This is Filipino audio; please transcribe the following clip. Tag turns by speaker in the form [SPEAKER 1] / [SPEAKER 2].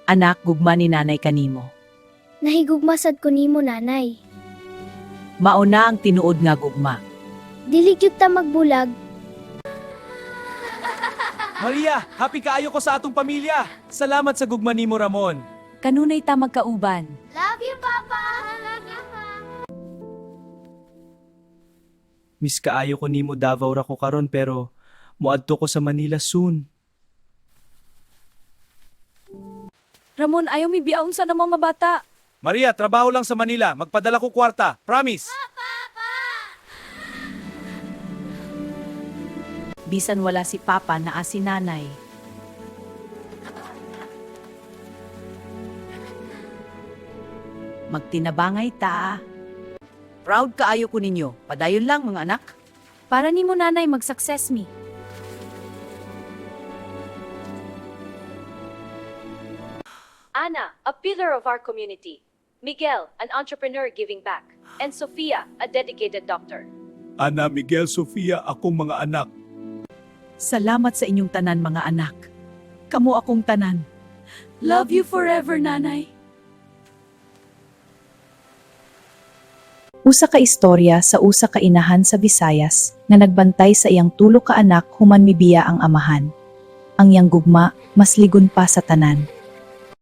[SPEAKER 1] Anak, gugma ni nanay kanimo.
[SPEAKER 2] Nahigugmasad ko nimo nanay.
[SPEAKER 1] Mauna ang tinuod nga gugma.
[SPEAKER 2] Dili gyud ta magbulag.
[SPEAKER 3] Maria, happy kaayo ko sa atong pamilya. Salamat sa gugma nimo, Ramon.
[SPEAKER 1] Kanunay ta magkauban.
[SPEAKER 2] Love you, Papa!
[SPEAKER 3] Miss kaayo ko nimo Davao ra ko karon pero muadto ko sa Manila soon.
[SPEAKER 1] Ramon, ayaw mi biyaon sa namang mabata.
[SPEAKER 3] Maria, trabaho lang sa Manila. Magpadala ko kwarta. Promise.
[SPEAKER 1] Bisan wala si Papa na si nanay. Magtinabangay ta. Proud kaayo ko ninyo. Padayon lang mga anak.
[SPEAKER 4] Para nimo nanay mag-success mi.
[SPEAKER 5] Anna, a pillar of our community. Miguel, an entrepreneur giving back. And Sofia, a dedicated doctor.
[SPEAKER 3] Ana, Miguel, Sofia, akong mga anak.
[SPEAKER 1] Salamat sa inyong tanan mga anak. Kamo akong tanan. Love you forever, nanay.
[SPEAKER 6] Usa ka istorya sa usa ka inahan sa Visayas nga nagbantay sa iyang tulo ka anak human mibiya ang amahan. Ang iyang gugma mas ligon pa sa tanan.